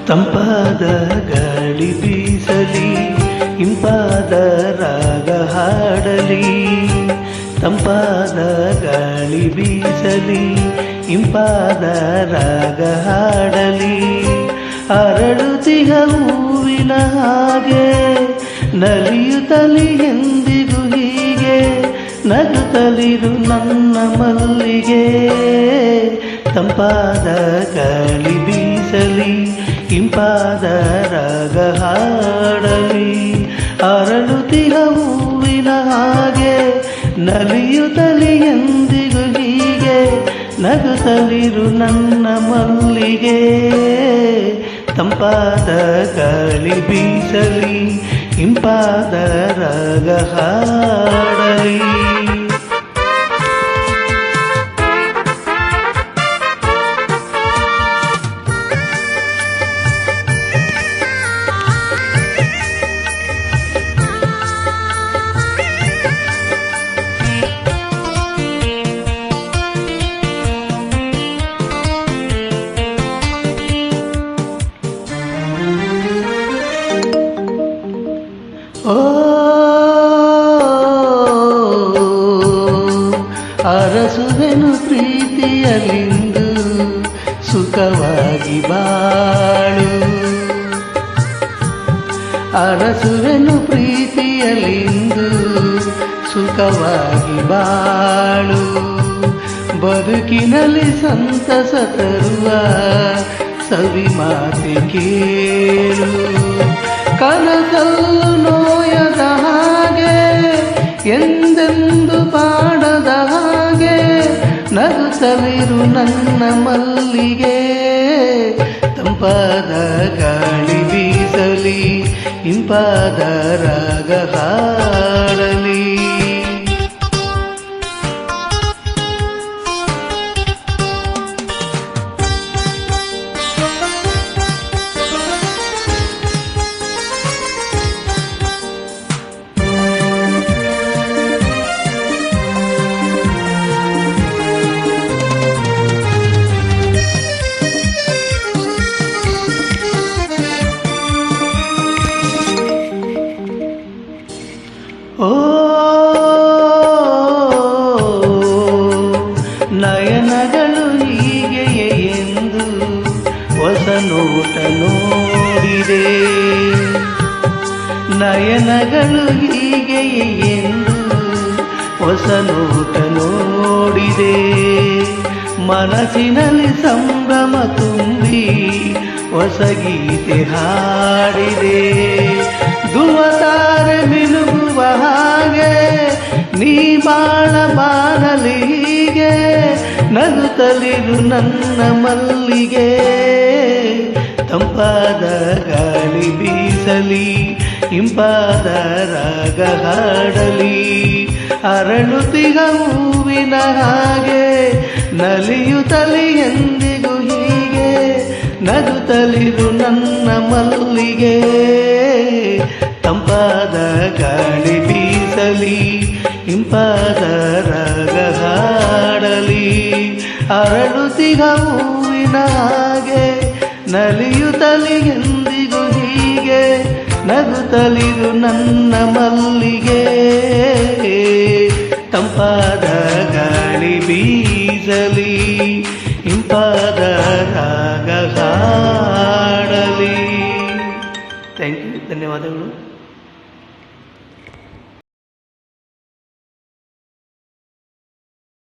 ತಂಪಾದ ಗಾಳಿ ಬೀಸಲಿ, ಇಂಪಾದ ರಾಗ ಹಾಡಲಿ. ತಂಪಾದ ಗಾಳಿ ಬೀಸಲಿ, ಇಂಪಾದ ರಾಗ ಹಾಡಲಿ. ಅರಳುತ್ತಿಹ ಹೂವಿನ ಹಾಗೆ ನಲಿಯುತ್ತಲಿ ಎಂದಿಗೂ ಹೀಗೆ, ನಗುತ್ತಲಿರು ನನ್ನ ಮಲ್ಲಿಗೆ. ತಂಪಾದ ಗಾಳಿ ಬೀಸಲಿ, ಇಂಪಾದ ರಾಗ ಹಾಡಲಿ. ಅರಳುತ್ತಿಹ ಹೂವಿನ ಹಾಗೆ ನಲಿಯುತ್ತಲಿ ಎಂದಿಗೂ ಹೀಗೆ, ನಗುತ್ತಲಿರು ನನ್ನ ಮಲ್ಲಿಗೆ. ತಂಪಾದ ಗಾಳಿ ಬೀಸಲಿ, ಇಂಪಾದ ರಾಗ ಹಾಡಲಿ. ಓ ಅರಸುವೆನು ಪ್ರೀತಿಯಲಿಂದು, ಸುಖವಾಗಿ ಬಾಳು. ಅರಸುವೆನು ಪ್ರೀತಿಯಲಿಂದು, ಸುಖವಾಗಿ ಬಾಳು. ಬದುಕಿನಲ್ಲಿ ಸಂತಸ ತರುವ ಸವಿ ಮಾತೆ ಕೇಳು. ಕನಸಲ್ಲು ನೋಯದ ಹಾಗೆ, ಎಂದೆಂದು ಪಾಡದ ಹಾಗೆ, ನಗುತ್ತಲಿರು ನನ್ನ ಮಲ್ಲಿಗೆ. ತಂಪಾದ ಗಾಳಿ ಬೀಸಲಿ, ಇಂಪಾದ ರಾಗ ಹಾಡಲಿ. ಓ ನಯನಗಳು ಹೀಗೆಯೇ ಎಂದು ಹೊಸ ನೋಟ ನೋಡಿದೆ. ನಯನಗಳು ಹೀಗೆಯೇ ಎಂದು ಹೊಸ ನೋಟ ನೋಡಿದೆ. ಮನಸ್ಸಿನಲ್ಲಿ ಸಂಭ್ರಮ ತುಂಬಿ ಹೊಸ ಗೀತೆ ಹಾಡಿದೆ. ಧುವತಾರೆ ಮಿನುಗುವ ಹಾಗೆ ನೀ ಬಾಳ ಬಾಳಲಿ ಹೀಗೆ, ನಗುತ್ತಲಿರು ನನ್ನ ಮಲ್ಲಿಗೆ. ತಂಪಾದ ಗಾಳಿ ಬೀಸಲಿ, ಇಂಪಾದ ರಾಗ ಹಾಡಲಿ. ಅರಳುತ್ತಿಗ ಹೂವಿನ ಹಾಗೆ ನಲಿಯುತ್ತಲಿ ಎಂದಿಗೂ ಹೀಗೆ, ನಗುತ್ತಲಿರು ನನ್ನ ಮಲ್ಲಿಗೆ. ತಂಪಾದ ಗಾಳಿ ಬೀಸಲಿ, ಇಂಪಾದ ರಾಗ ಹಾಡಲಿ. ಅರಳುತ್ತಿಗ ಹೂವಿನ ಹಾಗೆ ನಲಿಯುತ್ತಲಿ ಎಂದಿಗೂ ಹೀಗೆ, ನಗುತ್ತಲಿರು ನನ್ನ ಮಲ್ಲಿಗೆ. ತಂಪಾದ ಗಾಳಿ ಬೀಸಲಿ, ಇಂಪಾದ ರಾಗ ಹಾಡಲಿ. ಥ್ಯಾಂಕ್ ಯು, ಧನ್ಯವಾದಗಳು.